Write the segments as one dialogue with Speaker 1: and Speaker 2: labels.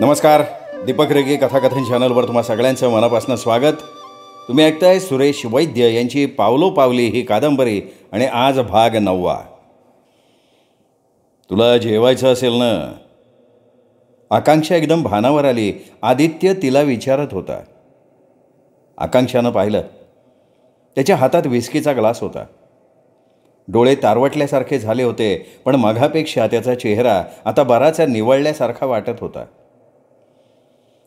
Speaker 1: नमस्कार. दीपक रेगे कथाकथन चॅनलवर तुम्हा सगळ्यांचं मनापासून स्वागत. तुम्ही ऐकताय सुरेश वैद्य यांची पावलोपावली ही कादंबरी आणि आज भाग 9. तुला जेवायचं असेल ना? आकांक्षा एकदम भानावर आली. आदित्य तिला विचारत होता. आकांक्षानं पाहिलं. त्याच्या हातात विस्कीचा ग्लास होता. डोळे तारवटल्यासारखे झाले होते, पण मघापेक्षा त्याचा चेहरा आता बराच निवळल्यासारखा वाटत होता.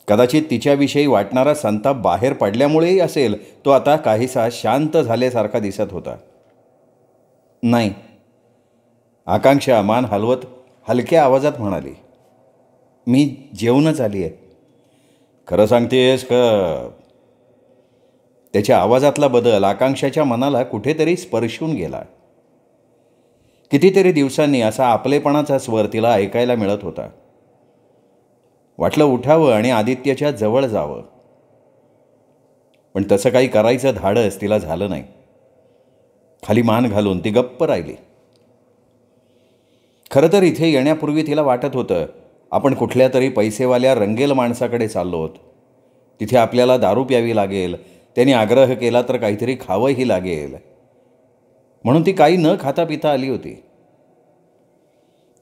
Speaker 1: कदाचित तिच्याविषयी वाटणारा संताप बाहेर पडल्यामुळेही असेल, तो आता काहीसा शांत झाल्यासारखा दिसत होता. नाही, आकांक्षा मान हलवत हलक्या आवाजात म्हणाली. मी जेवूनच आली आहे. खरं सांगतेस का? त्याच्या आवाजातला बदल आकांक्षाच्या मनाला कुठेतरी स्पर्शून गेला. कितीतरी दिवसांनी असा आपलेपणाचा स्वर तिला ऐकायला मिळत होता. वाटलं उठावं आणि आदित्यच्या जवळ जावं, पण तसं काही करायचं धाडस तिला झालं नाही. खाली मान घालून ती गप्प राहिली. खरं तर इथे येण्यापूर्वी तिला वाटत होतं, आपण कुठल्या तरी पैसेवाल्या रंगेल माणसाकडे चाललो आहोत. तिथे आपल्याला दारू प्यावी लागेल, त्यांनी आग्रह केला तर काहीतरी खावंही लागेल, म्हणून ती काही न खाता पिता आली होती.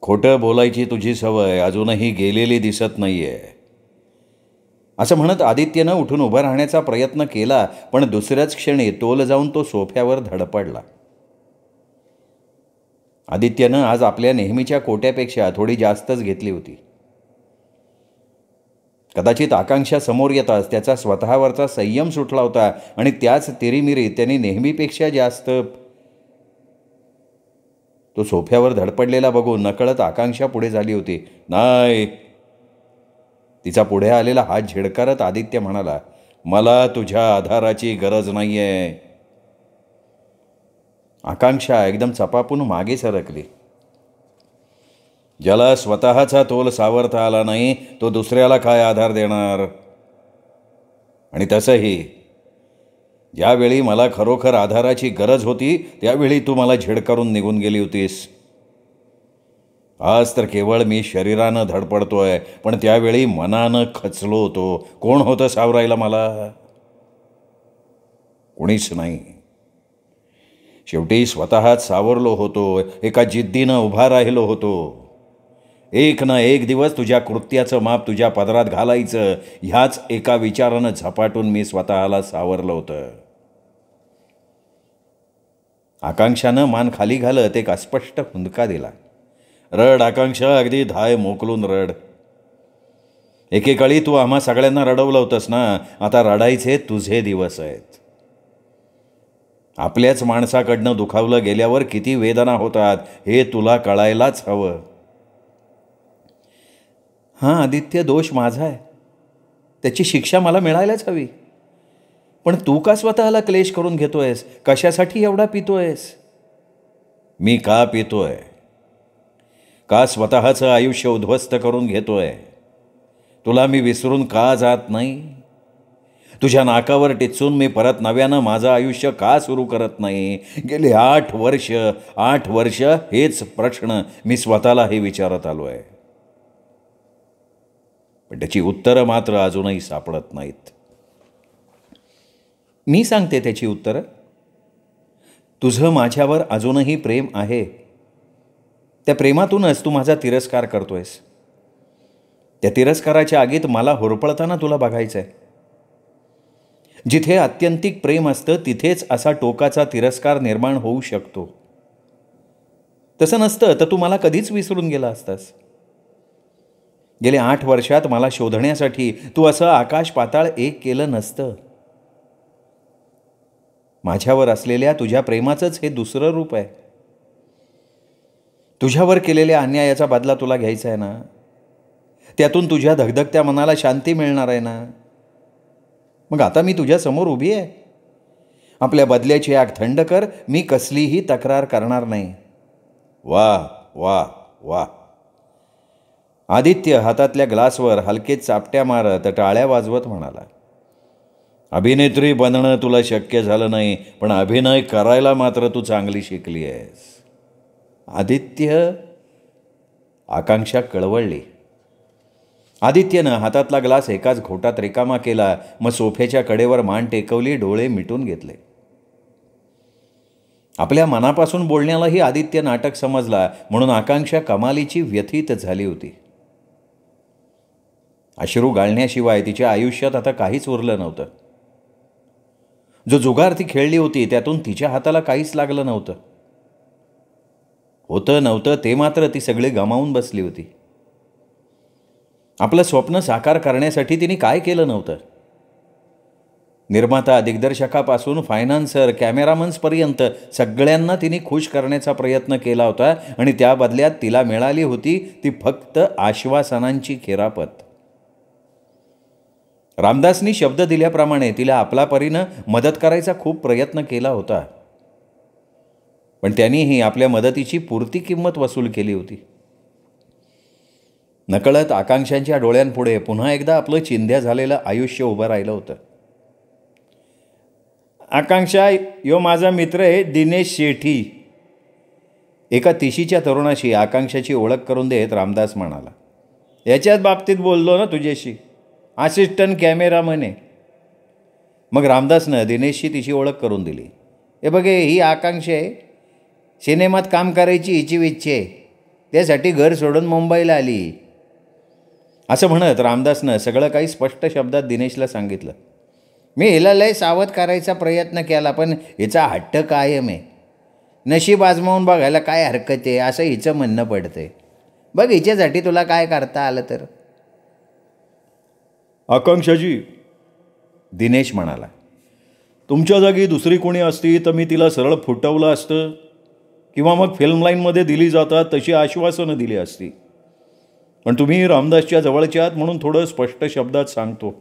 Speaker 1: खोटं बोलायची तुझी सवय अजूनही गेलेली दिसत नाहीये, असं म्हणत आदित्यनं उठून उभं राहण्याचा प्रयत्न केला, पण दुसऱ्याच क्षणी तोल जाऊन तो सोफ्यावर धडपडला. आदित्यनं आज आपल्या नेहमीच्या कोट्यापेक्षा थोडी जास्तच घेतली होती. कदाचित आकांक्षा समोर येताच त्याचा स्वतःवरचा संयम सुटला होता आणि त्याच तिरीमिरीत त्यांनी नेहमीपेक्षा जास्त. तो सोफ्यावर धडपडलेला बघून नकळत आकांक्षा पुढे झाली होती. नाही. तिचा पुढे आलेला हात झिडकारत आदित्य म्हणाला, मला तुझ्या आधाराची गरज नाहीये. आकांक्षा एकदम चपापून मागे सरकली. ज्याला स्वतःचा तोल सावरता आला नाही, तो दुसऱ्याला काय आधार देणार? आणि तसंही ज्यावेळी मला खरोखर आधाराची गरज होती, त्यावेळी तू मला झिडकारून निघून गेली होतीस. आज तर केवळ मी शरीरानं धडपडतोय, पण त्यावेळी मनानं खचलो होतो. कोण होतं सावरायला मला? कोणीच नाही. शेवटी स्वतःच सावरलो होतो. एका जिद्दीनं उभा राहिलो होतो. एक ना एक दिवस तुझ्या कृत्याचं माप तुझ्या पदरात घालायचं, ह्याच एका विचारानं झपाटून मी स्वतःला सावरलं होतं. आकांक्षानं मान खाली घालत एक अस्पष्ट हुंदका दिला. रड आकांक्षा, अगदी धाय मोकलून रड. एकेकाळी तू आम्हा सगळ्यांना रडवलं होतंस ना, आता रडायचे तुझे दिवस आहेत. आपल्याच माणसाकडनं दुखावलं गेल्यावर किती वेदना होतात हे तुला कळायलाच हवं. हां आदित्य, दोष माझा आहे. त्याची शिक्षा मला मिळायलाच हवी. पण तू का स्वतःला क्लेश करून घेतोयस? कशासाठी एवढा पितोयस? मी का पितोय? का स्वतःचं आयुष्य उद्ध्वस्त करून घेतोय? तुला मी विसरून का जात नाही? तुझ्या नाकावर टिचून मी परत नव्यानं माझं आयुष्य का सुरू करत नाही? गेले 8 वर्ष हेच प्रश्न मी स्वतःलाही विचारत आलो आहे, पण त्याची उत्तरं मात्र अजूनही सापडत नाहीत. मी सांगते त्याची उत्तरं. तुझं माझ्यावर अजूनही प्रेम आहे. त्या प्रेमातूनच तू माझा तिरस्कार करतोयस. त्या तिरस्काराच्या आगीत मला होरपळताना तुला बघायचं आहे. जिथे आत्यंतिक प्रेम असतं तिथेच असा टोकाचा तिरस्कार निर्माण होऊ शकतो. तसं नसतं तर तू मला कधीच विसरून गेला असतास. गेल्या 8 वर्षात मला शोधण्यासाठी तू असं आकाश पाताळ एक केलं नसतं. माझ्यावर असलेल्या तुझ्या प्रेमाचंच हे दुसरं रूप आहे. तुझ्यावर केलेल्या अन्यायाचा बदला तुला घ्यायचा आहे ना, त्यातून तुझ्या धगधगत्या मनाला शांती मिळणार आहे ना. मग आता मी तुझ्यासमोर उभी आहे. आपल्या बदल्याची आग थंड कर. मी कसलीही तक्रार करणार नाही. वा वा वा. आदित्य हातातल्या ग्लासवर हलके चापट्या मारत टाळ्या वाजवत म्हणाला, अभिनेत्री बनणं तुला शक्य झालं नाही, पण अभिनय करायला मात्र तू चांगली शिकली आहेस. आदित्य, आकांक्षा कळवळली. आदित्यनं हातातला ग्लास एकाच घोटात रिकामा केला. मग सोफ्याच्या कडेवर मान टेकवली, डोळे मिटून घेतले. आपल्या मनापासून बोलण्यालाही आदित्य नाटक समजला, म्हणून आकांक्षा कमालीची व्यथित झाली होती. अश्रू गाळण्याशिवाय तिच्या आयुष्यात आता काहीच उरलं नव्हतं. जो जुगार ती खेळली होती त्यातून तिच्या हाताला काहीच लागलं नव्हतं. होतं नव्हतं ते मात्र ती सगळी गमावून बसली होती. आपलं स्वप्न साकार करण्यासाठी तिने काय केलं नव्हतं? निर्माता, दिग्दर्शकापासून फायनान्सर, कॅमेरामन्सपर्यंत सगळ्यांना तिने खुश करण्याचा प्रयत्न केला होता आणि त्या बदल्यात तिला मिळाली होती ती फक्त आश्वासनांची खेरापत. रामदासनी शब्द दिल्याप्रमाणे तिला आपला परीनं मदत करायचा खूप प्रयत्न केला होता, पण त्यांनीही आपल्या मदतीची पुरती किंमत वसूल केली होती. नकळत आकांक्षांच्या डोळ्यांपुढे पुन्हा एकदा आपलं चिंध्या झालेलं आयुष्य उभं राहिलं होतं. आकांक्षा, यो माझा मित्र आहे दिनेश शेठी. एका तिशीच्या तरुणाशी आकांक्षाची ओळख करून देत रामदास म्हणाला. याच्याच बाबतीत बोललो ना तुझ्याशी, असिस्टंट कॅमेरामन आहे. मग रामदासनं दिनेशशी तिची ओळख करून दिली. हे बघे, ही आकांक्षा आहे. सिनेमात काम करायची हिची इच्छा आहे, त्यासाठी घर सोडून मुंबईला आली. असं म्हणत रामदासनं सगळं काही स्पष्ट शब्दात दिनेशला सांगितलं. मी हिला लय सावध करायचा प्रयत्न केला, पण हिचा हट्ट कायम आहे. नशीब आजमावून बघायला काय हरकत आहे असं हिचं म्हणणं पडतंय. बघ, हिच्यासाठी तुला काय करता आलं तर.
Speaker 2: आकांक्षाजी,
Speaker 1: दिनेश म्हणाला.
Speaker 2: तुमच्या जागी दुसरी कोणी असती तर मी तिला सरळ फुटवलं असतं, किंवा मग फिल्म लाईनमध्ये दिली जातात तशी आश्वासनं दिली असती. पण तुम्ही रामदासच्या जवळच्या आहात म्हणून थोडं स्पष्ट शब्दात सांगतो.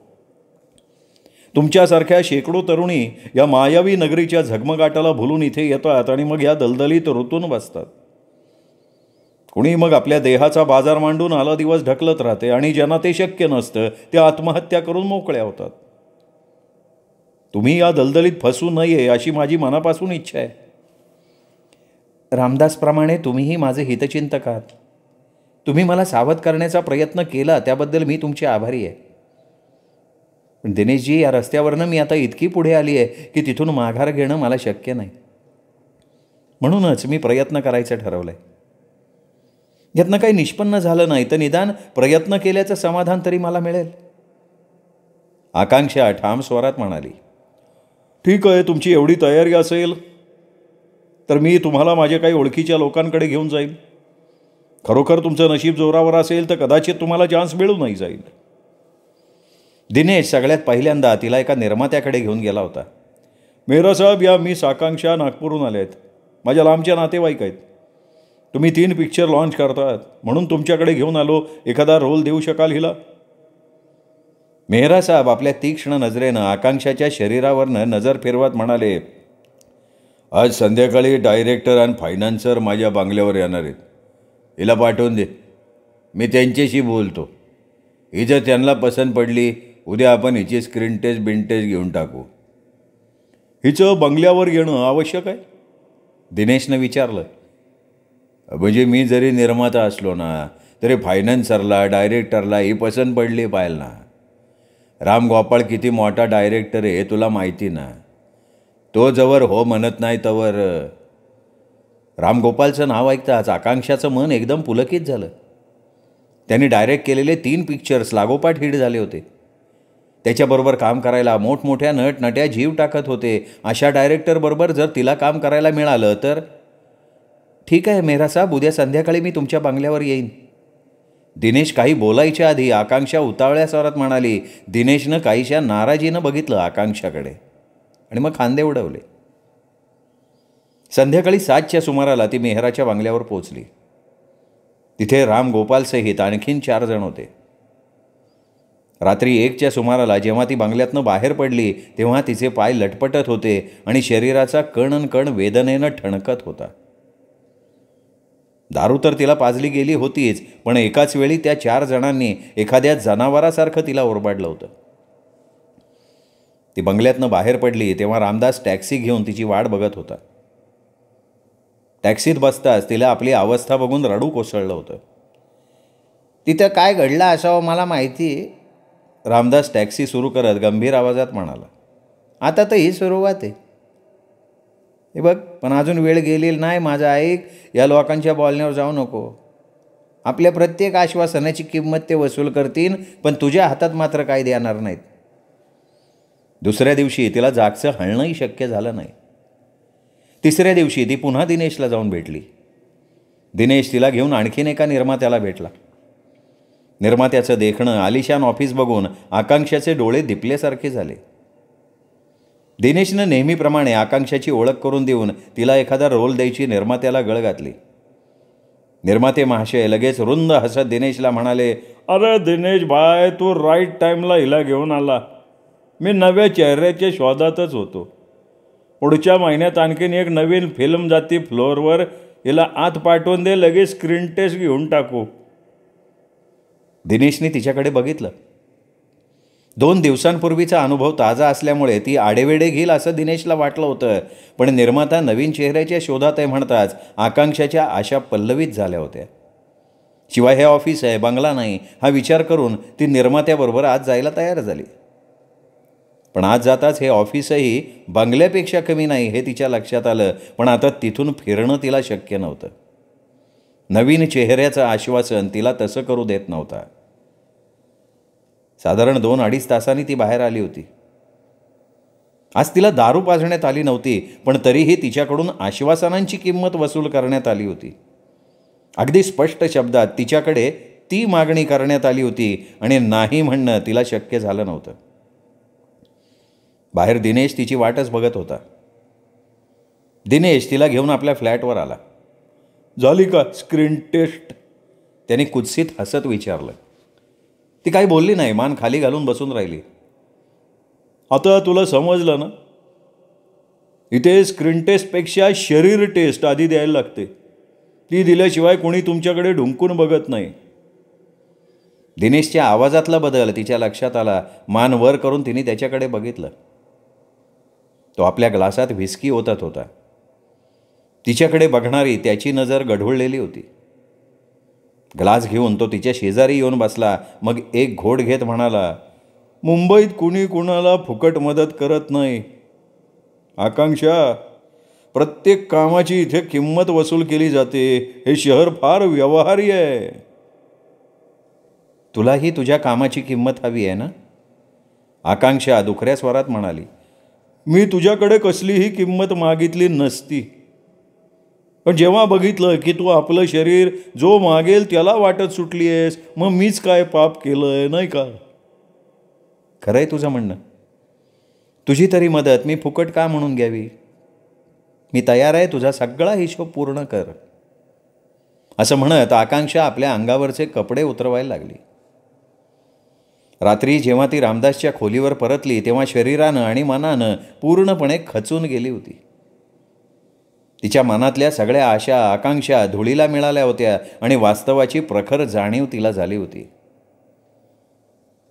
Speaker 2: तुमच्यासारख्या शेकडो तरुणी या मायावी नगरीच्या झगमगाटाला भुलून इथे येतात आणि मग या दलदलीत रुतून बसतात. कुणी मग आपल्या देहाचा बाजार मांडून आला दिवस ढकलत राहते आणि ज्यांना ते शक्य नसतं ते आत्महत्या करून मोकळ्या होतात. तुम्ही या दलदलीत फसू नये अशी माझी मनापासून इच्छा आहे.
Speaker 1: रामदासप्रमाणे तुम्हीही माझे हितचिंतक आहात. तुम्ही मला सावध करण्याचा प्रयत्न केला त्याबद्दल मी तुमचे आभारी आहे. पण दिनेशजी, या रस्त्यावरनं मी आता इतकी पुढे आली आहे की तिथून माघार घेणं मला शक्य नाही. म्हणूनच मी प्रयत्न करायचं ठरवलं आहे. यातनं काही निष्पन्न झालं नाही तर निदान प्रयत्न केल्याचं समाधान तरी मला मिळेल. आकांक्षा ठाम स्वरात म्हणाली.
Speaker 2: ठीक आहे, तुमची एवढी तयारी असेल तर मी तुम्हाला माझ्या काही ओळखीच्या लोकांकडे घेऊन जाईल. खरोखर तुमचं नशीब जोरावर असेल तर कदाचित तुम्हाला चान्स मिळूनही जाईल.
Speaker 1: दिनेश सगळ्यात पहिल्यांदा तिला एका निर्मात्याकडे घेऊन गेला होता.
Speaker 2: मेहरा साहेब, या मिस आकांक्षा नागपूरहून आल्या आहेत. माझ्या लांबच्या नातेवाईक आहेत. तुम्ही 3 पिक्चर लॉन्च करतात म्हणून तुमच्याकडे घेऊन आलो. एखादा रोल देऊ शकाल हिला?
Speaker 1: मेहरा साहेब आपल्या तीक्ष्ण नजरेनं आकांक्षाच्या शरीरावरनं नजर फिरवत म्हणाले.
Speaker 2: आज संध्याकाळी डायरेक्टर आणि फायनान्सर माझ्या बंगल्यावर येणार आहेत. हिला पाठवून दे, मी त्यांच्याशी बोलतो. ही जर त्यांना पसंत पडली, उद्या आपण हिची स्क्रीन टेस्ट बिनटेस्ट घेऊन टाकू. हिचं बंगल्यावर येणं आवश्यक आहे?
Speaker 1: दिनेशनं विचारलं.
Speaker 2: म्हणजे मी जरी निर्माता असलो ना तरी फायनान्सरला, डायरेक्टरला ही पसंत पडली पाहिजे ना. राम गोपाळ किती मोठा डायरेक्टर आहे हे तुला माहिती ना. तो जवळ हो म्हणत नाही तवर.
Speaker 1: रामगोपालचं नाव ऐकताच आकांक्षाचं मन एकदम पुलकित झालं. त्यांनी डायरेक्ट केलेले 3 पिक्चर्स लागोपाठ हिट झाले होते. त्याच्याबरोबर काम करायला मोठमोठ्या नटनट्या जीव टाकत होते. अशा डायरेक्टरबरोबर जर तिला काम करायला मिळालं तर. ठीक आहे मेहरा साहेब, उद्या संध्याकाळी मी तुमच्या बंगल्यावर येईन. दिनेश काही बोलायच्या आधी आकांक्षा उतावळ्या स्वरात म्हणाली. दिनेशनं काहीशा नाराजीनं बघितलं आकांक्षाकडे आणि मग खांदे उडवले. संध्याकाळी 7च्या सुमाराला ती मेहराच्या बंगल्यावर पोचली. तिथे राम गोपालसहित आणखीन 4 जण होते. रात्री 1च्या सुमाराला जेव्हा ती बंगल्यातनं बाहेर पडली तेव्हा तिचे पाय लटपटत होते आणि शरीराचा कण वेदनेनं ठणकत होता. दारू तर तिला पाजली गेली होतीच, पण एकाच वेळी त्या 4 जणांनी एखाद्या जनावरासारखं तिला ओरबाडलं होतं. ती बंगल्यातनं बाहेर पडली तेव्हा रामदास टॅक्सी घेऊन तिची वाट बघत होता. टॅक्सीत बसताच तिला आपली अवस्था बघून रडू कोसळलं होतं. तिथं काय घडलं असावं मला माहिती आहे. रामदास टॅक्सी सुरू करत गंभीर आवाजात म्हणाला. आता तर ही सुरुवात आहे. हे बघ, पण अजून वेळ गेलेली नाही. माझं ऐक, या लोकांच्या बोलण्यावर जाऊ नको. आपल्या प्रत्येक आश्वासनाची किंमत ते वसूल करतील, पण तुझ्या हातात मात्र काय देणार नाहीत. दुसऱ्या दिवशी तिला जागचं हलणंही शक्य झालं नाही. तिसऱ्या दिवशी ती पुन्हा दिनेशला जाऊन भेटली. दिनेश तिला घेऊन आणखीन एका निर्मात्याला भेटला. निर्मात्याचं देखणं, आलिशान ऑफिस बघून आकांक्षाचे डोळे दिपल्यासारखे झाले. दिनेशनं नेहमीप्रमाणे आकांक्षाची ओळख करून देऊन तिला एखादा रोल द्यायची निर्मात्याला गळ घातली. निर्माते महाशय लगेच रुंद हसत दिनेशला म्हणाले,
Speaker 2: अरे दिनेश भाई, तू राईट टाईमला हिला घेऊन आला. मी नव्या चेहऱ्याच्या शोधातच होतो. पुढच्या महिन्यात आणखीन एक नवीन फिल्म जाती फ्लोअरवर. हिला आत पाठवून दे, लगेच स्क्रीन टेस्ट घेऊन टाकू.
Speaker 1: दिनेशने तिच्याकडे बघितलं. 2 दिवसांपूर्वीचा अनुभव ताजा असल्यामुळे ती आडेवेडे घेईल असं दिनेशला वाटलं होतं. पण निर्माता नवीन चेहऱ्याच्या शोधात आहे म्हणताच आकांक्षाच्या आशा पल्लवित झाल्या होत्या. शिवाय हे ऑफिस आहे, बंगला नाही, हा विचार करून ती निर्मात्याबरोबर आज जायला तयार झाली. पण आज जाताच हे ऑफिसही बंगल्यापेक्षा कमी नाही हे तिच्या लक्षात आलं. पण आता तिथून फिरणं तिला शक्य नव्हतं. नवीन चेहऱ्याचं आश्वासन तिला तसं करू देत नव्हता. साधारण 2-2.5 तासांनी ती बाहेर आली होती. आज तिला दारू पाजण्यात आली नव्हती, पण तरीही तिच्याकडून आश्वासनांची किंमत वसूल करण्यात आली होती. अगदी स्पष्ट शब्दात तिच्याकडे ती मागणी करण्यात आली होती आणि नाही म्हणणं तिला शक्य झालं नव्हतं. बाहेर दिनेश तिची वाटच बघत होता. दिनेश तिला घेऊन आपल्या फ्लॅटवर आला.
Speaker 2: झाली का स्क्रीन टेस्ट?
Speaker 1: त्याने कुत्सित हसत विचारलं. ती काही बोलली नाही, मान खाली घालून बसून राहिली.
Speaker 2: आता तुला समजलं ना? इथे स्क्रीन टेस्टपेक्षा शरीर टेस्ट आधी द्यायला लागते. ती दिल्याशिवाय कोणी तुमच्याकडे ढुंकून बघत नाही.
Speaker 1: दिनेशच्या आवाजातला बदल तिच्या लक्षात आला. मान वर करून तिने त्याच्याकडे बघितलं. तो आपल्या ग्लासात व्हिस्की ओतत होता. तिच्याकडे बघणारी त्याची नजर गढुळलेली होती. ग्लास घेऊन तो तिच्या शेजारी येऊन बसला. मग एक घोट घेत म्हणाला,
Speaker 2: मुंबईत कुणी कुणाला फुकट मदत करत नाही. आकांक्षा, प्रत्येक कामाची इथे किंमत वसूल केली जाते. हे शहर फार व्यवहारी आहे.
Speaker 1: तुलाही तुझ्या कामाची किंमत हवी आहे ना? आकांक्षा दुखऱ्या स्वरात म्हणाली.
Speaker 2: मी तुझ्याकडे कसलीही किंमत मागितली नसती. पण जेव्हा बघितलं की तू आपलं शरीर जो मागेल त्याला वाटत सुटली आहेस, मग मीच काय पाप केलंय, नाही का?
Speaker 1: खरं आहे तुझं म्हणणं. तुझी तरी मदत मी फुकट का म्हणून घ्यावी? मी तयार आहे, तुझा सगळा हिशोब पूर्ण कर. असं म्हणत आकांक्षा आपल्या अंगावरचे कपडे उतरवायला लागली. रात्री जेव्हा ती रामदासच्या खोलीवर परतली तेव्हा शरीरानं आणि मनानं पूर्णपणे खचून गेली होती. तिच्या मनातल्या सगळ्या आशा आकांक्षा धुळीला मिळाल्या होत्या आणि वास्तवाची प्रखर जाणीव तिला झाली होती.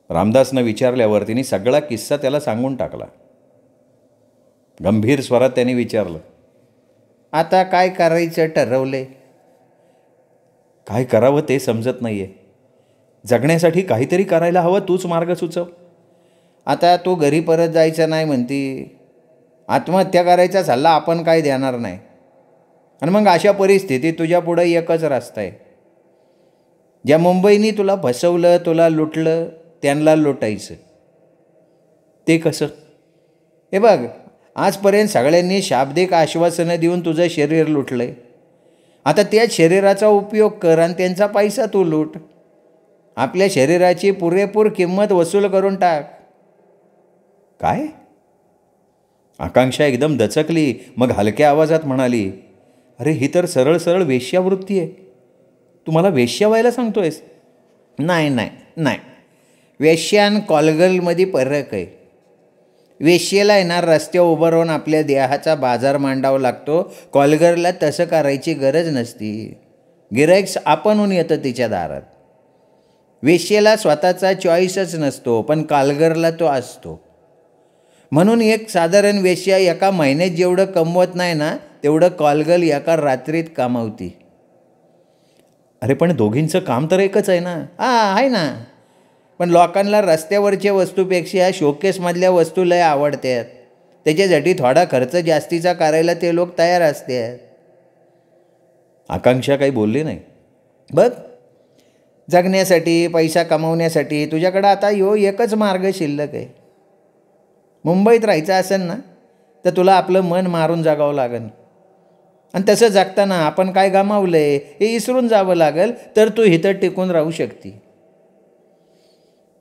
Speaker 1: रामदासनं विचारल्यावर तिने सगळा किस्सा त्याला सांगून टाकला. गंभीर स्वरात त्याने विचारलं, आता काय करायचं ठरवले? काय करावं ते समजत नाहीये. जगण्यासाठी काहीतरी करायला हवं, तूच मार्ग सुचव. आता तू घरी परत जायचं नाही म्हणती. आत्महत्या करायचा सल्ला आपण काय देणार नाही. आणि मग अशा परिस्थितीत तुझ्या पुढं एकच रस्ता आहे. ज्या मुंबईनी तुला फसवलं, तुला लुटलं, त्यांना लुटायचं. ते कसं? हे बघ, आजपर्यंत सगळ्यांनी शाब्दिक आश्वासनं देऊन तुझं शरीर लुटलं आहे. आता त्या शरीराचा उपयोग कर आणि त्यांचा पैसा तू लूट. आपल्या शरीराची पुरेपूर किंमत वसूल करून टाक. काय? आकांक्षा एकदम दचकली. मग हलक्या आवाजात म्हणाली, अरे ही तर सरळ सरळ वेश्यावृत्ती आहे. तू मला वेश्या व्हायला सांगतोयस? नाही नाही नाही, वेश्या आणि कॉलगर्लमध्ये फरक आहे. वेश्येला येणार रस्त्यावर उभं राहून आपल्या देहाचा बाजार मांडावा लागतो. कॉलगर्लला तसं करायची गरज नसती. गिराईक आपणहून येतं तिच्या दारात. वेश्येला स्वतःचा चॉईसच नसतो, पण कॉलगर्लला तो असतो. म्हणून एक साधारण वेश्या एका महिन्यात जेवढं कमवत नाही ना, तेवढं कॉलगर्ल एका रात्रीत कमावती. अरे पण दोघींचं काम तर एकच आहे ना. आहे ना, पण लोकांना रस्त्यावरच्या वस्तूपेक्षा शोकेसमधल्या वस्तू लय आवडतात. त्याच्यासाठी थोडा खर्च जास्तीचा करायला ते लोक तयार असतात. आकांक्षा काही बोलली नाही. बघ, जगण्यासाठी, पैसा कमवण्यासाठी तुझ्याकडं आता एकच मार्ग शिल्लक आहे. मुंबईत राहायचं असेल ना तर तुला आपलं मन मारून जगावं लागेल. आणि तसं जगताना आपण काय गमावलं आहे हे विसरून जावं लागेल, तर तू इथं टिकून राहू शकते.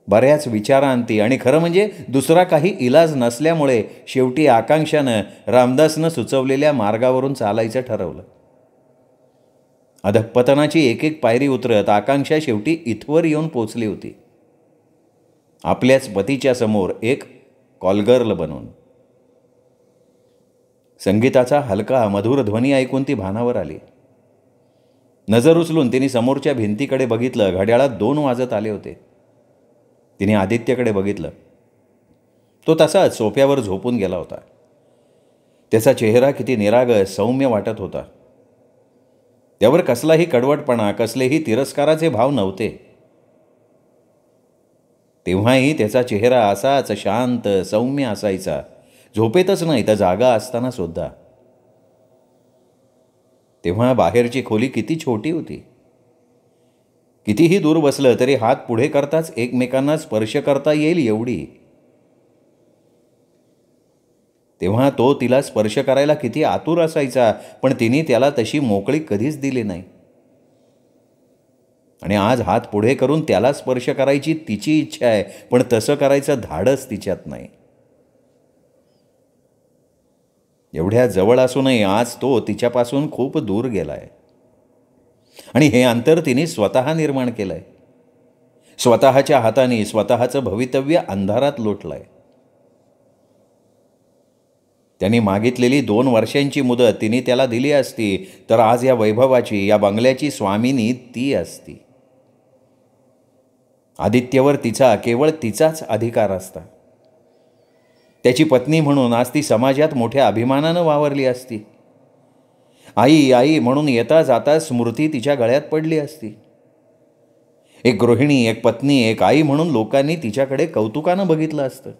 Speaker 1: बऱ्याच विचारांती आणि खरं म्हणजे दुसरा काही इलाज नसल्यामुळे शेवटी आकांक्षानं रामदासनं सुचवलेल्या मार्गावरून चालायचं ठरवलं. अधःपतनाची एक एक पायरी उतरत आकांक्षा शेवटी इथवर येऊन पोचली होती, आपल्याच पतीच्या समोर एक कॉलगर्ल बनून. संगीताचा हलका मधुर ध्वनी ऐकून ती भानावर आली. नजर उचलून तिने समोरच्या भिंतीकडे बघितलं. घड्याळात 2 वाजत आले होते. तिने आदित्यकडे बघितलं. तो तसाच सोफ्यावर झोपून गेला होता. त्याचा चेहरा किती निरागस सौम्य वाटत होता. त्यावर कसलाही कडवटपणा, कसलेही तिरस्काराचे भाव नव्हते. तेव्हाही त्याचा चेहरा असाच शांत सौम्य असायचा, झोपेतच नाही तर जागा असताना सुद्धा. तेव्हा बाहेरची खोली किती छोटी होती. कितीही दूर बसलं तरी हात पुढे करताच एकमेकांना स्पर्श करता येईल एवढी. तेव्हा तो तिला स्पर्श करायला किती आतुर असायचा, पण तिने त्याला तशी मोकळी कधीच दिली नाही. आणि आज हात पुढे करून त्याला स्पर्श करायची तिची इच्छा आहे, पण तसं करायचं धाडस तिच्यात नाही. एवढ्या जवळ असूनही आज तो तिच्यापासून खूप दूर गेलाय. आणि हे अंतर तिने स्वतः निर्माण केलंय. स्वतःच्या हाताने स्वतःचं भवितव्य अंधारात लोटलंय. त्यांनी मागितलेली 2 वर्षांची मुदत तिने त्याला दिली असती तर आज या वैभवाची, या बंगल्याची स्वामिनी ती असती. आदित्यवर तिचा, केवळ तिचाच अधिकार असता. त्याची पत्नी म्हणून आज ती समाजात मोठ्या अभिमानानं वावरली असती. आई आई म्हणून येता जाता स्मृती तिच्या गळ्यात पडली असती. एक गृहिणी, एक पत्नी, एक आई म्हणून लोकांनी तिच्याकडे कौतुकानं बघितलं असतं.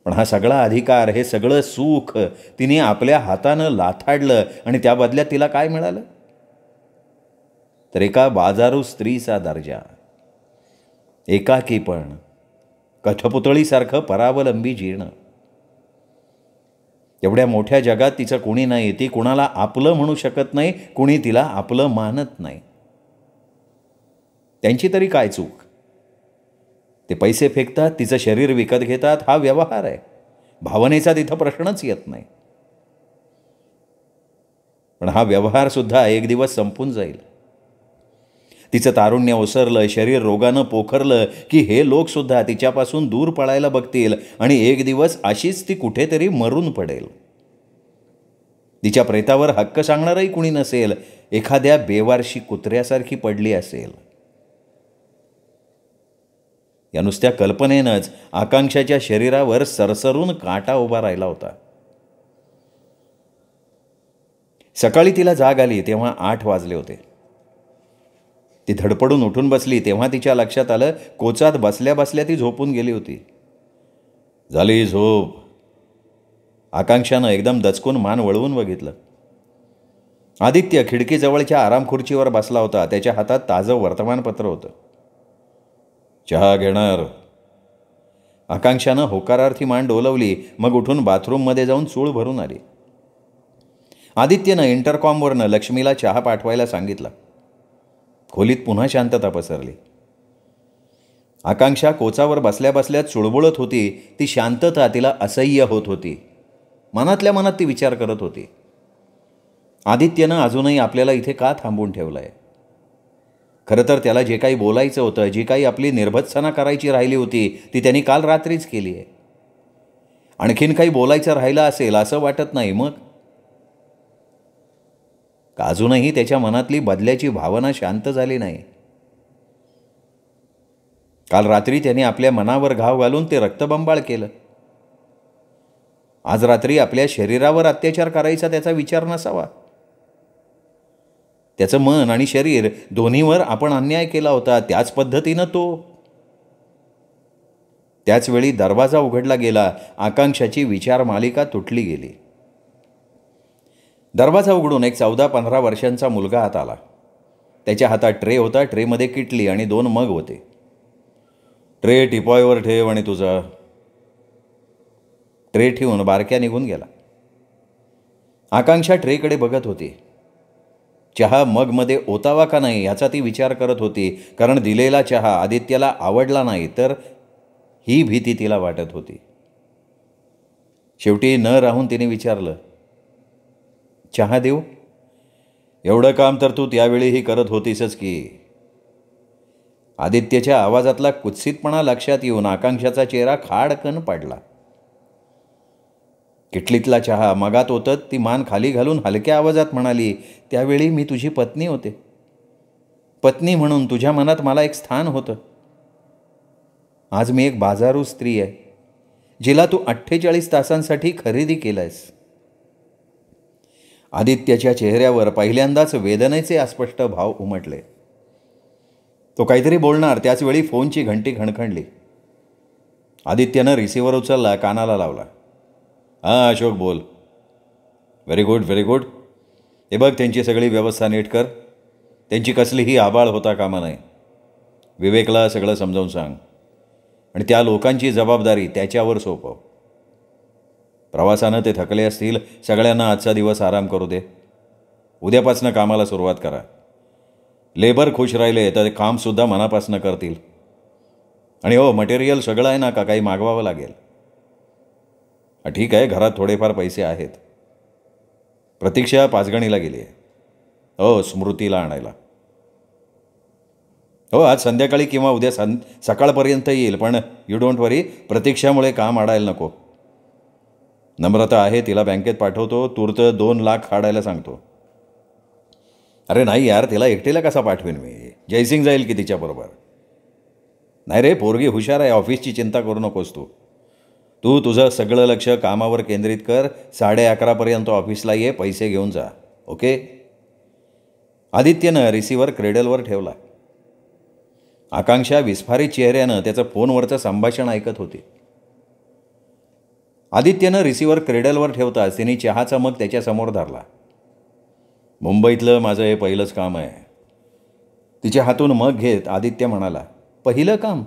Speaker 1: पण हा सगळा अधिकार, हे सगळं सुख तिने आपल्या हातानं लाथाडलं. आणि त्या बदल्यात तिला काय मिळालं? तर एका बाजारू स्त्रीचा दर्जा, एकाकीपण, कठपुतळीसारखं परावलंबी जीणं. एवढ्या मोठ्या जगात तिचं कुणी नाही. ती कुणाला आपलं म्हणू शकत नाही, कुणी तिला आपलं मानत नाही. त्यांची तरी काय चूक? ते पैसे फेकतात, तिचं शरीर विकत घेतात, हा व्यवहार आहे. भावनेचा तिथं प्रश्नच येत नाही. पण हा व्यवहारसुद्धा एक दिवस संपून जाईल. तिचं तारुण्य ओसरलं, शरीर रोगानं पोखरलं की हे लोकसुद्धा तिच्यापासून दूर पळायला बघतील आणि एक दिवस अशीच ती कुठेतरी मरून पडेल. तिच्या प्रेतावर हक्क सांगणारही कुणी नसेल. एखाद्या बेवारशी कुत्र्यासारखी पडली असेल. या नुसत्या कल्पनेनंच आकांक्षाच्या शरीरावर सरसरून काटा उभा राहिला होता. सकाळी तिला जाग आली तेव्हा 8 वाजले होते. ती धडपडून उठून बसली तेव्हा तिच्या लक्षात आलं, कोचात बसल्या बसल्या ती झोपून गेली होती. झाली झोप. आकांक्षानं एकदम दचकून मान वळवून बघितलं. आदित्य खिडकीजवळच्या आराम खुर्चीवर बसला होता. त्याच्या हातात ताजं वर्तमानपत्र होतं. चहा घेणार? आकांक्षानं होकारार्थी मान डोलवली. मग उठून बाथरूममध्ये जाऊन चूळ भरून आली. आदित्यनं इंटरकॉमवरनं लक्ष्मीला चहा पाठवायला सांगितलं. खोलीत पुन्हा शांतता पसरली. आकांक्षा कोचावर बसल्या बसल्या चुळबुळत होती. ती शांतता तिला असह्य होत होती. मनातल्या मनात ती विचार करत होती, आदित्यनं अजूनही आपल्याला इथे का थांबवून ठेवलं आहे? खरं तर त्याला जे काही बोलायचं होतं, जी काही आपली निर्भत्सना करायची राहिली होती ती त्यांनी काल रात्रीच केली आहे. आणखीन काही बोलायचं राहिलं असेल असं वाटत नाही. मग अजूनही त्याच्या मनातली बदल्याची भावना शांत झाली नाही. काल रात्री त्याने आपल्या मनावर घाव घालून ते रक्तबंबाळ केलं. आज रात्री आपल्या शरीरावर अत्याचार करायचा त्याचा विचार नसावा. त्याचं मन आणि शरीर दोन्हीवर आपण अन्याय केला होता. त्याच पद्धतीनं त्याचवेळी दरवाजा उघडला गेला. आकांक्षाची विचार मालिका तुटली गेली. दरवाजा उघडून एक 14-15 वर्षांचा मुलगा आत आला. त्याच्या हातात ट्रे होता. ट्रेमध्ये किटली आणि 2 मग होते.
Speaker 2: ट्रे टिपॉयवर ठेव आणि तुझा.
Speaker 1: ट्रे ठेवून बारक्या निघून गेला. आकांक्षा ट्रेकडे बघत होती. चहा मगमध्ये ओतावा का नाही ह्याचा ती विचार करत होती. कारण दिलेला चहा आदित्यला आवडला नाही तर ही भीती तिला वाटत होती. शेवटी न राहून तिने विचारलं, चहा देऊ?
Speaker 2: एवढं काम तर तू त्यावेळीही करत होतीसच की.
Speaker 1: आदित्यच्या आवाजातला कुत्सितपणा लक्षात येऊन आकांक्षाचा चेहरा खाडकन पडला. किटलीतला चहा मगात ओतत ती मान खाली घालून हलक्या आवाजात म्हणाली, त्यावेळी मी तुझी पत्नी होते. पत्नी म्हणून तुझ्या मनात मला एक स्थान होतं. आज मी एक बाजारू स्त्री आहे, जिला तू 48 तासांसाठी खरेदी केलंयस. आदित्यच्या चेहऱ्यावर पहिल्यांदाच वेदनेचे अस्पष्ट भाव उमटले. तो काहीतरी बोलणार त्याचवेळी फोनची घंटी खणखणली. आदित्यनं रिसिव्हर उचलला, कानाला लावला.
Speaker 2: हां अशोक बोल. Very good very good. हे बघ त्यांची सगळी व्यवस्था नीट कर. त्यांची कसलीही आबाळ होता कामा नये. विवेकला सगळं समजावून सांग आणि त्या लोकांची जबाबदारी त्याच्यावर सोपव. प्रवासानं ते थकले असतील. सगळ्यांना आजचा दिवस आराम करू दे. उद्यापासनं कामाला सुरुवात करा. लेबर खुश राहिले तर कामसुद्धा मनापासनं करतील. आणि हो, मटेरियल सगळं आहे ना का काही मागवावं लागेल? ठीक आहे, घरात थोडेफार पैसे आहेत. प्रतीक्षा पाचगणीला गेली आहे. हो, स्मृतीला आणायला. हो, आज संध्याकाळी किंवा उद्या सकाळपर्यंत येईल. पण यू डोंट वरी, प्रतीक्षामुळे काम अडायला नको. नम्रता आहे, तिला बँकेत पाठवतो. तूर्त 2 लाख काढायला सांगतो. अरे नाही यार, तिला एकटीला कसा पाठवेन मी? जयसिंग जाईल की तिच्याबरोबर? नाही रे, पोरगी हुशार आहे. ऑफिसची चिंता करू नकोस तू. तू तुझं सगळं लक्ष कामावर केंद्रित कर. 11:30पर्यंत ऑफिसला ये. पैसे घेऊन जा. ओके? आदित्यनं रिसिव्हर क्रेडलवर ठेवला. आकांक्षा विस्फारित चेहऱ्यानं त्याचं फोनवरचं संभाषण ऐकत होती. आदित्यनं रिसिव्हर क्रेडलवर ठेवताच तिने चहाचा मग त्याच्यासमोर धरला. मुंबईतलं माझं हे पहिलंच काम आहे.
Speaker 1: तिच्या हातून मग घेत आदित्य म्हणाला, पहिलं काम?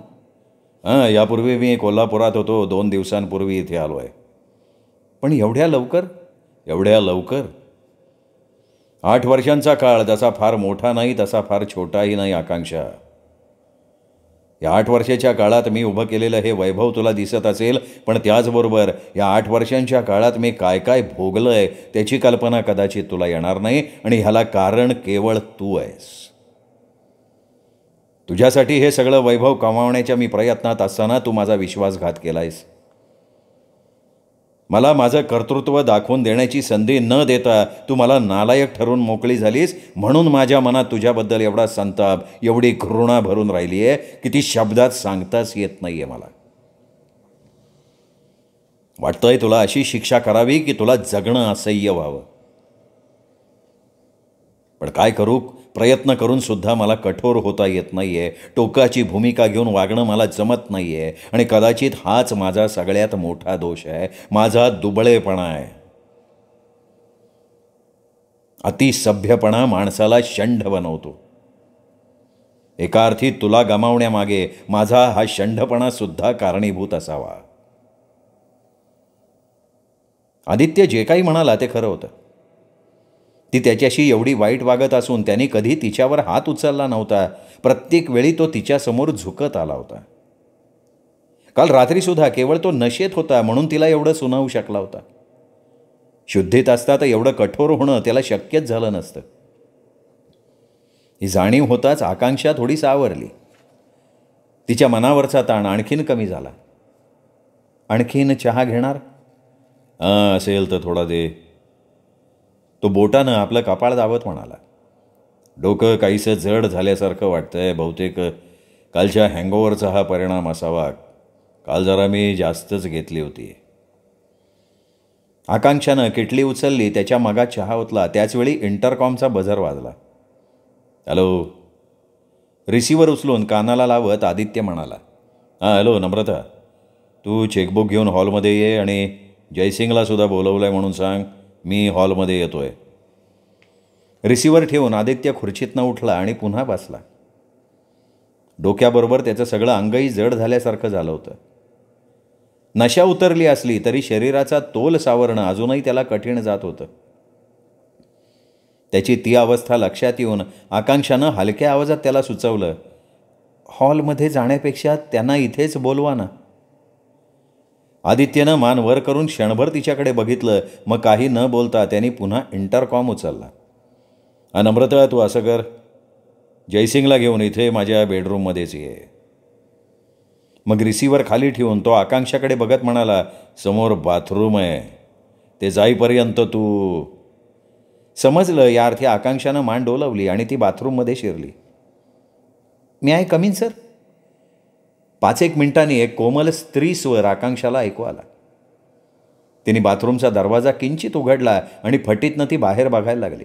Speaker 2: हां, यापूर्वी मी कोल्हापुरात होतो. 2 दिवसांपूर्वी इथे आलो आहे.
Speaker 1: पण एवढ्या लवकर?
Speaker 2: एवढ्या लवकर? 8 वर्षांचा काळ जसा फार मोठा नाही तसा फार छोटाही नाही आकांक्षा. या 8 वर्षाच्या काळात मी उभं केलेलं हे वैभव तुला दिसत असेल, पण त्याचबरोबर या 8 वर्षांच्या काळात मी काय काय भोगलं आहे त्याची कल्पना कदाचित तुला येणार नाही. आणि ह्याला कारण केवळ तू आहेस. तुझ्यासाठी हे सगळं वैभव कमावण्याच्या मी प्रयत्नात असताना तू माझा विश्वासघात केलायस. मला माझं कर्तृत्व दाखवून देण्याची संधी न देता तू मला नालायक ठरवून मोकळी झालीस. म्हणून माझ्या मनात तुझ्याबद्दल एवढा संताप, एवढी घृणा भरून राहिली आहे की ती शब्दात सांगताच येत नाही आहे मला. वाटतंय तुला अशी शिक्षा करावी की तुला जगणं असह्य व्हावं. पण काय करू, प्रयत्न करून सुद्धा मला कठोर होता येत नाही आहे. टोकाची भूमिका घेऊन वागणं मला जमत नाही आहे. आणि कदाचित हाच माझा सगळ्यात मोठा दोष आहे. माझा दुबळेपणा आहे. अतिसभ्यपणा माणसाला षंढ बनवतो. एका अर्थी तुला गमावण्यामागे माझा हा षंढपणा सुद्धा कारणीभूत असावा.
Speaker 1: आदित्य जे काही म्हणाला ते खरं होतं. ती त्याच्याशी एवढी वाईट वागत असून त्यांनी कधी तिच्यावर हात उचलला नव्हता. प्रत्येक वेळी तो तिच्यासमोर झुकत आला होता. काल रात्रीसुद्धा केवळ तो नशेत होता म्हणून तिला एवढं सुनावू शकला होता. शुद्धीत असता तर एवढं कठोर होणं त्याला शक्यच झालं नसतं. ही जाणीव होताच आकांक्षा थोडी सावरली. तिच्या मनावरचा ताण आणखीन कमी झाला. आणखीन चहा घेणार?
Speaker 2: हां, असेल तर थोडा दे.
Speaker 1: तो बोटानं आपलं कपाळ दाबत म्हणाला.
Speaker 2: डोकं काहीसं जड झाल्यासारखं वाटतंय. बहुतेक कालच्या हँगओव्हरचा हा परिणाम असावा. काल जरा मी जास्तच घेतली होती.
Speaker 1: आकांक्षानं किटली उचलली. त्याच्या मगात चहा ओतला. त्याचवेळी इंटरकॉमचा बझर वाजला. हॅलो. रिसिव्हर उचलून कानाला लावत आदित्य म्हणाला, हां हॅलो नम्रता, तू चेकबुक घेऊन हॉलमध्ये ये आणि जयसिंगला सुद्धा बोलवलं आहे म्हणून सांग, मी हॉलमध्ये येतो आहे. रिसिव्हर ठेवून आदित्य खुर्चीतनं उठला आणि पुन्हा बसला. डोक्याबरोबर त्याचं सगळं अंगही जड झाल्यासारखं झालं होतं. नशा उतरली असली तरी शरीराचा तोल सावरणं अजूनही त्याला कठीण जात होतं. त्याची ती अवस्था लक्षात येऊन आकांक्षानं हलक्या आवाजात त्याला सुचवलं, हॉलमध्ये जाण्यापेक्षा त्यांना इथेच बोलवा ना. आदित्यनं मान वर करून क्षणभर तिच्याकडे बघितलं. मग काही न बोलता त्यांनी पुन्हा इंटरकॉम उचलला. नम्रता, तू असं कर, जयसिंगला घेऊन इथे माझ्या बेडरूममध्येच ये. मग रिसिव्हर खाली ठेवून तो आकांक्षाकडे बघत म्हणाला, समोर बाथरूम आहे, ते जाईपर्यंत तू. समजलं या अर्थी आकांक्षानं मान डोलावली आणि ती बाथरूममध्ये शिरली. मी आय कम इन सर. 5-1 मिनिटांनी एक कोमल स्त्री स्वर आकांक्षाला ऐकू आला. तिने बाथरूमचा दरवाजा किंचित उघडला आणि फटीतनं ती बाहेर बघायला लागली.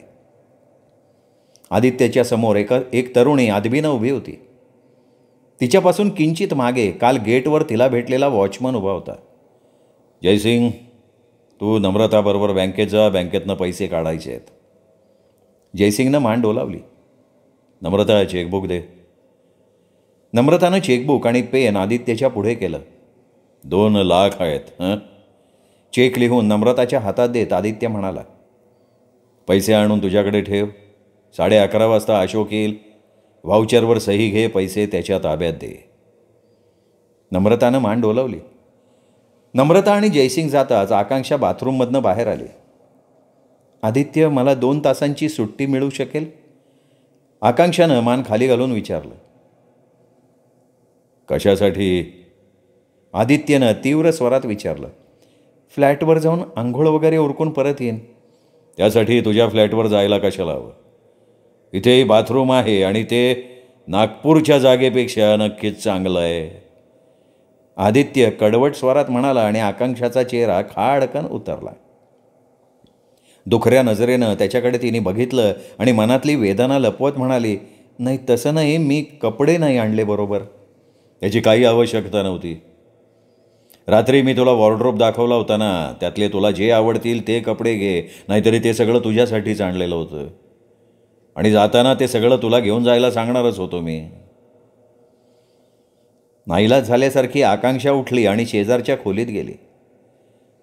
Speaker 1: आदित्यच्या समोर एक तरुणी आदबीनं उभी होती. तिच्यापासून किंचित मागे काल गेटवर तिला भेटलेला वॉचमन उभा होता. जयसिंग, तू नम्रताबरोबर बँकेत जा, बँकेतनं पैसे काढायचे आहेत. जयसिंगनं मान डोलावली. नम्रता, चेकबुक दे. नम्रतानं चेकबुक आणि पेन आदित्यच्या पुढे केलं. 2 लाख आहेत. चेक लिहून नम्रताच्या हातात देत आदित्य म्हणाला, पैसे आणून तुझ्याकडे ठेव. 11:30 वाजता अशोक येईल. व्हाउचरवर सही घे, पैसे त्याच्या ताब्यात दे. नम्रतानं मान डोलावली. नम्रता आणि जयसिंग जाताच आकांक्षा बाथरूममधनं बाहेर आली. आदित्य, मला 2 तासांची सुट्टी मिळू शकेल? आकांक्षानं मान खाली घालून विचारलं. कशासाठी? आदित्यनं तीव्र स्वरात विचारलं. फ्लॅटवर जाऊन आंघोळ वगैरे उरकून परत येईन.
Speaker 2: त्यासाठी तुझ्या फ्लॅटवर जायला कशाला हवं? इथेही बाथरूम आहे आणि ते नागपूरच्या जागेपेक्षा नक्कीच चांगलं आहे.
Speaker 1: आदित्य कडवट स्वरात म्हणाला आणि आकांक्षाचा चेहरा खाडकन उतरला. दुखऱ्या नजरेनं त्याच्याकडे तिने बघितलं आणि मनातली वेदना लपवत म्हणाली, नाही तसं नाही, मी कपडे नाही आणले बरोबर.
Speaker 2: याची काही आवश्यकता नव्हती. रात्री मी तुला वॉर्डरोब दाखवला होता ना, त्यातले तुला जे आवडतील ते कपडे घे, नाहीतरी ते सगळं तुझ्यासाठीच आणलेलं होतं. आणि जाताना ते सगळं तुला घेऊन जायला सांगणारच होतो मी.
Speaker 1: नाईलाज झाल्यासारखी आकांक्षा उठली आणि शेजारच्या खोलीत गेली.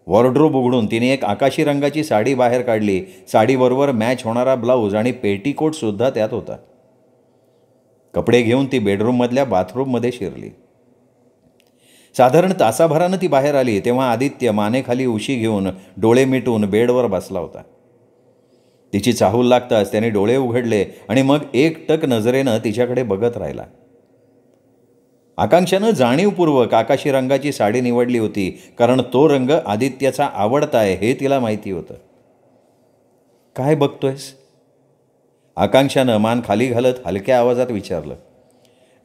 Speaker 1: वॉर्डरोब उघडून तिने एक आकाशी रंगाची साडी बाहेर काढली. साडीबरोबर मॅच होणारा ब्लाऊज आणि पेटीकोटसुद्धा त्यात होता. कपडे घेऊन ती बेडरूममधल्या बाथरूममध्ये शिरली. साधारण तासाभरानं ती बाहेर आली तेव्हा आदित्य मानेखाली उशी घेऊन डोळे मिटून बेडवर बसला होता. तिची चाहूल लागताच त्याने डोळे उघडले आणि मग एकटक नजरेनं तिच्याकडे बघत राहिला. आकांक्षानं जाणीवपूर्वक आकाशी रंगाची साडी निवडली होती, कारण तो रंग आदित्यचा आवडता आहे हे तिला माहिती होतं. काय बघतोयस? आकांक्षानं मान खाली घालत हलक्या आवाजात विचारलं.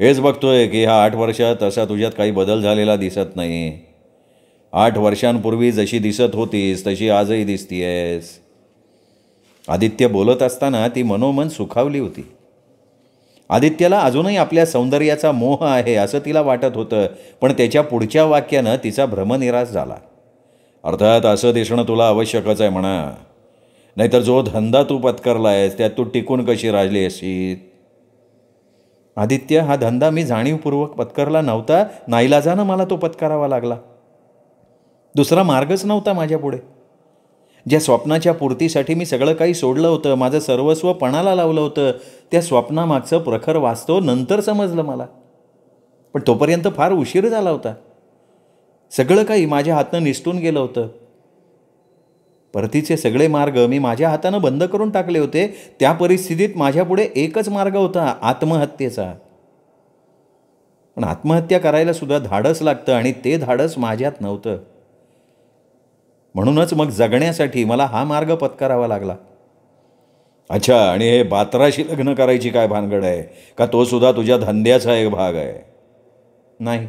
Speaker 2: हेच बघतोय की ह्या 8 वर्षात तसा तुझ्यात काही बदल झालेला दिसत नाही. 8 वर्षांपूर्वी जशी दिसत होतीस तशी आजही दिसतीयस.
Speaker 1: आदित्य बोलत असताना ती मनोमन सुखावली होती. आदित्यला अजूनही आपल्या सौंदर्याचा मोह आहे असं तिला वाटत होतं, पण त्याच्या पुढच्या वाक्यानं तिचा भ्रमनिरास झाला.
Speaker 2: अर्थात असं दिसणं तुला आवश्यकच आहे म्हणा, नाहीतर जो धंदा तू पत्करला आहेस त्यात तू टिकून कशी राहिली अशी.
Speaker 1: आदित्य, हा धंदा मी जाणीवपूर्वक पत्करला नव्हता, नाईलाजानं मला तो पत्करावा लागला. दुसरा मार्गच नव्हता माझ्यापुढे. ज्या स्वप्नाच्या पूर्तीसाठी मी सगळं काही सोडलं होतं, माझं सर्वस्व पणाला लावलं होतं, त्या स्वप्नामागचं प्रखर वास्तव नंतर समजलं मला. पण तोपर्यंत फार उशीर झाला होता. सगळं काही माझ्या हातनं निसटून गेलं होतं. परतीचे सगळे मार्ग मी माझ्या हातानं बंद करून टाकले होते. त्या परिस्थितीत माझ्यापुढे एकच मार्ग होता, आत्महत्येचा. पण आत्महत्या करायला सुद्धा धाडस लागतं आणि ते धाडस माझ्यात नव्हतं. म्हणूनच मग जगण्यासाठी मला हा मार्ग पत्करावा लागला.
Speaker 2: अच्छा, आणि हे बात्राशी लग्न करायची काय भानगड आहे का? तो सुद्धा तुझ्या धंद्याचा एक भाग आहे?
Speaker 1: नाही,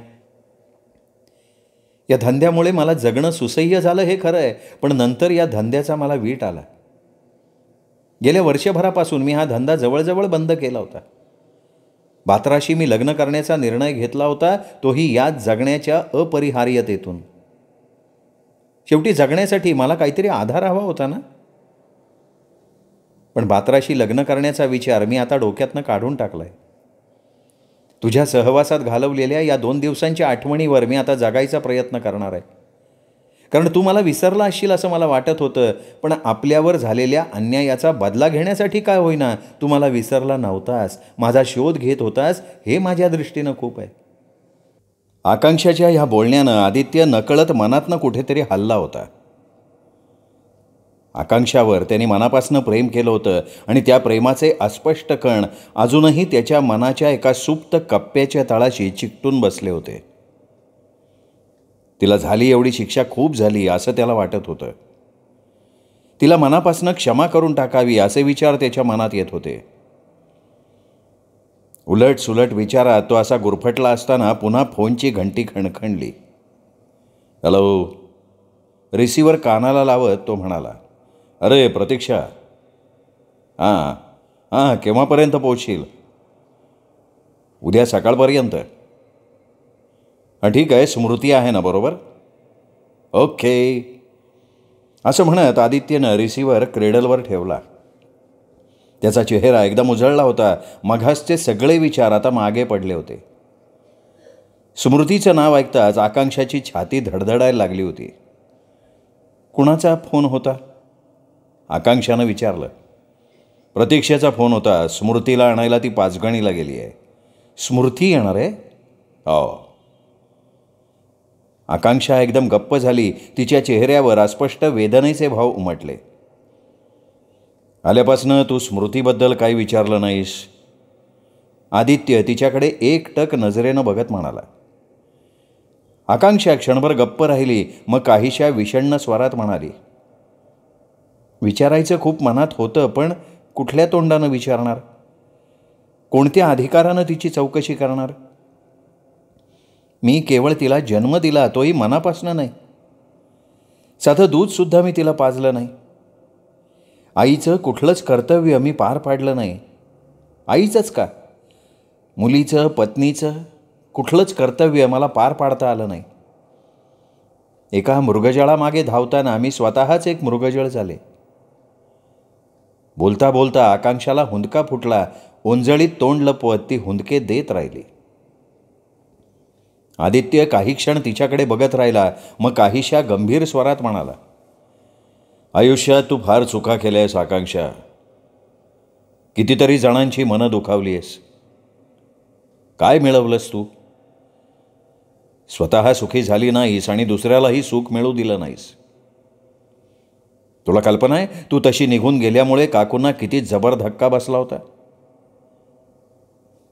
Speaker 1: या धंद्यामुळे मला जगणं सुसह्य झालं हे खरं आहे, पण नंतर या धंद्याचा मला वीट आला. गेल्या वर्षभरापासून मी हा धंदा जवळजवळ बंद केला होता. बात्राशी मी लग्न करण्याचा निर्णय घेतला होता, तोही याच जगण्याच्या अपरिहार्यतेतून. शेवटी जगण्यासाठी मला काहीतरी आधार हवा होता ना. पण बात्राशी लग्न करण्याचा विचार मी आता डोक्यातनं काढून टाकलाय. तुझ्या सहवासात घालवलेल्या या 2 दिवसांच्या आठवणीवर मी आता जगायचा प्रयत्न करणार आहे. कारण तू मला विसरला असशील असं मला वाटत होतं, पण आपल्यावर झालेल्या अन्यायाचा बदला घेण्यासाठी काय होईना तू मला विसरला नव्हतास, माझा शोध घेत होतास, हे माझ्या दृष्टीनं खूप आहे. आकांक्षाच्या ह्या बोलण्यानं आदित्य नकळत मनातनं कुठेतरी हलला होता. आकांक्षावर त्याने मनापासनं प्रेम केलं होतं आणि त्या प्रेमाचे अस्पष्ट कण अजूनही त्याच्या मनाच्या एका सुप्त कप्प्याच्या तळाशी चिकटून बसले होते. तिला झाली एवढी शिक्षा खूप झाली असं त्याला वाटत होतं. तिला मनापासनं क्षमा करून टाकावी असे विचार त्याच्या मनात येत होते. उलट सुलट विचारात तो असा गुरफटला असताना पुन्हा फोनची घंटी खणखणली. हॅलो. रिसिव्हर कानाला लावत तो म्हणाला, अरे प्रतीक्षा. हां हां, केव्हापर्यंत पोहोचशील? उद्या सकाळपर्यंत. हां ठीक आहे, स्मृती आहे ना बरोबर? ओके. असं म्हणत आदित्यनं रिसिव्हर क्रेडलवर ठेवला. त्याचा चेहरा एकदम उजळला होता. मघासचे सगळे विचार आता मागे पडले होते. स्मृतीचं नाव ऐकताच आकांक्षाची छाती धडधडायला लागली होती. कुणाचा फोन होता? आकांक्षानं विचारलं. प्रतीक्षेचा फोन होता. स्मृतीला आणायला ती पाचगणीला गेली आहे. स्मृती येणार आहे? हो. आकांक्षा एकदम गप्प झाली. तिच्या चेहऱ्यावर अस्पष्ट वेदनेचे भाव उमटले. आल्यापासनं तू स्मृतीबद्दल काही विचारलं नाहीस? आदित्य तिच्याकडे एकटक नजरेनं बघत म्हणाला. आकांक्षा क्षणभर गप्प राहिली. मग काहीशा विषण्ण स्वरात म्हणाली, विचारायचं खूप मनात होतं, पण कुठल्या तोंडानं विचारणार? कोणत्या अधिकारानं तिची चौकशी करणार? मी केवळ तिला जन्म दिला, तोही मनापासनं नाही. साधं दूधसुद्धा मी तिला पाजलं नाही. आईचं कुठलंच कर्तव्य मी पार पाडलं नाही. आईचंच का, मुलीचं, पत्नीचं कुठलंच कर्तव्य मला पार पाडता आलं नाही. एका मृगजळामागे धावताना मी स्वतःच एक मृगजळ झाले. बोलता बोलता आकांक्षाला हुंदका फुटला. ओंजळीत तोंड लपवत ती हुंदके देत राहिली. आदित्य काही क्षण तिच्याकडे बघत राहिला. मग काहीशा गंभीर स्वरात म्हणाला, आयुष्यात तू फार चुका केल्यास आकांक्षा. कितीतरी जणांची मनं दुखावली आहेस. काय मिळवलंस तू? स्वतः सुखी झाली नाहीस आणि दुसऱ्यालाही सुख मिळू दिलं नाहीस. तुला कल्पना आहे तू तशी निघून गेल्यामुळे काकूंना किती जबर धक्का बसला होता.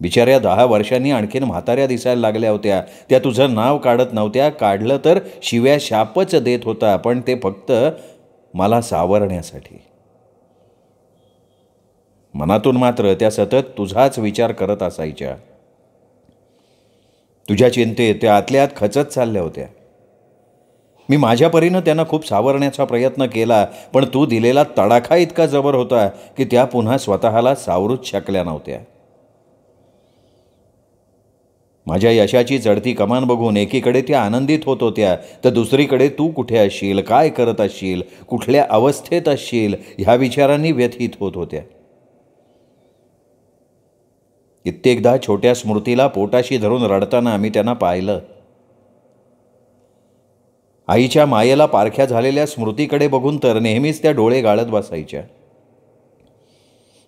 Speaker 1: बिचाऱ्या 10 वर्षांनी आणखीन म्हाताऱ्या दिसायला लागल्या होत्या. त्या तुझं नाव काढत नव्हत्या. काढलं तर शिव्या शापच देत होता, पण ते फक्त मला सावरण्यासाठी. मनातून मात्र त्या सतत तुझाच विचार करत असायच्या. तुझ्या चिंतेत त्या आतल्या आत खचत चालल्या होत्या. मी माझ्या परीनं त्यांना खूप सावरण्याचा प्रयत्न केला, पण तू दिलेला तडाखा इतका जबर होता की त्या पुन्हा स्वतःला सावरूच शकल्या नव्हत्या. माझ्या यशाची चढती कमान बघून एकीकडे त्या आनंदित होत होत्या, तर दुसरीकडे तू कुठे असशील, काय करत असशील, कुठल्या अवस्थेत असशील ह्या विचारांनी व्यथित होत होत्या. कित्येकदा छोट्या स्मृतीला पोटाशी धरून रडताना मी त्यांना पाहिलं. आईच्या मायेला पारख्या झालेल्या स्मृतीकडे बघून तर नेहमीच त्या डोळे गाळत बसायच्या.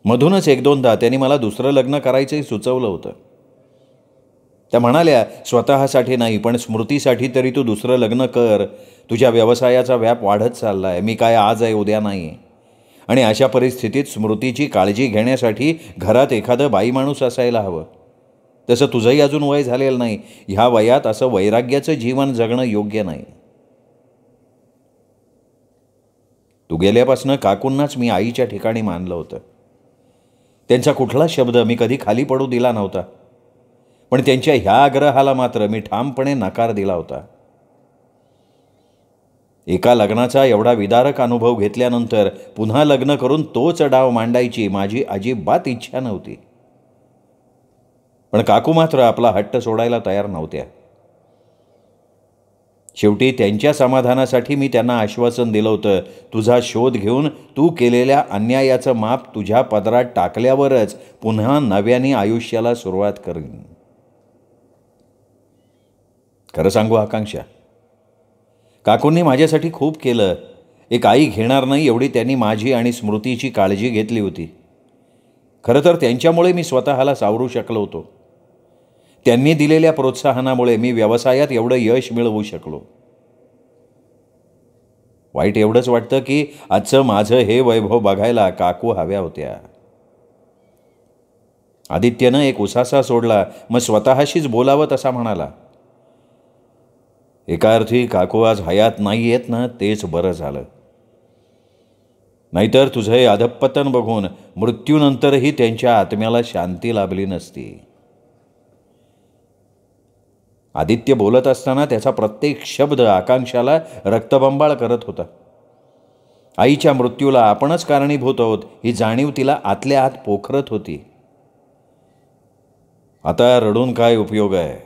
Speaker 1: मधूनच 1-2दा त्यांनी मला दुसरं लग्न करायचंही सुचवलं होतं. त्या म्हणाल्या, स्वतःसाठी नाही पण स्मृतीसाठी तरी तू दुसरं लग्न कर. तुझ्या व्यवसायाचा व्याप वाढत चालला आहे. मी काय आज आहे उद्या नाही. आणि अशा परिस्थितीत स्मृतीची काळजी घेण्यासाठी घरात एखादं बाई माणूस असायला हवं. तसं तुझंही अजून वय झालेलं नाही. ह्या वयात असं वैराग्याचं जीवन जगणं योग्य नाही. तू गेल्यापासून काकूंनाच मी आईच्या ठिकाणी मानलं होतं. त्यांचा कुठला शब्द मी कधी खाली पडू दिला नव्हता. पण त्यांच्या ह्या आग्रहाला मात्र मी ठामपणे नकार दिला होता. एका लग्नाचा एवढा विदारक अनुभव घेतल्यानंतर पुन्हा लग्न करून तोच डाव मांडायची माझी अजिबात इच्छा नव्हती. पण काकू मात्र आपला हट्ट सोडायला तयार नव्हत्या. शेवटी त्यांच्या समाधानासाठी मी त्यांना आश्वासन दिलं होतं, तुझा शोध घेऊन तू केलेल्या अन्यायाचं माप तुझ्या पदरात टाकल्यावरच पुन्हा नव्याने आयुष्याला सुरुवात करीन. खरं सांगू आकांक्षा, काकूंनी माझ्यासाठी खूप केलं. एक आई घेणार नाही एवढी त्यांनी माझी आणि स्मृतीची काळजी घेतली होती. खरं तर त्यांच्यामुळे मी स्वतःला सावरू शकलो होतो. त्यांनी दिलेल्या प्रोत्साहनामुळे मी व्यवसायात एवढं यश मिळवू शकलो. वाईट एवढंच वाटतं की आजचं माझं हे वैभव बघायला काकू हव्या होत्या. आदित्यनं एक उसासा सोडला, मग स्वतःशीच बोलावं तसा म्हणाला, एका अर्थी काकू आज हयात नाही येत ना, तेच बरं झालं. नाहीतर तुझं हे अधःपतन बघून मृत्यूनंतरही त्यांच्या आत्म्याला शांती लाभली नसती. आदित्य बोलत असताना त्याचा प्रत्येक शब्द आकांक्षाला रक्तबंबाळ करत होता. आईच्या मृत्यूला आपणच कारणीभूत आहोत ही जाणीव तिला आतल्या आत पोखरत होती. आता रडून काय उपयोग आहे?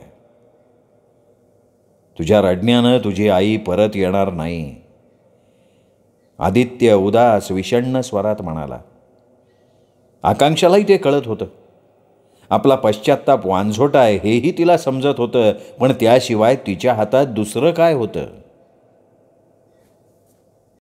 Speaker 1: तुझ्या रडण्यानं तुझी आई परत येणार नाही, आदित्य उदास विषण्ण स्वरात म्हणाला. आकांक्षालाही ते कळत होतं. आपला पश्चात्ताप वांझोटा आहे हेही तिला समजत होतं, पण त्याशिवाय तिच्या हातात दुसरं काय होतं?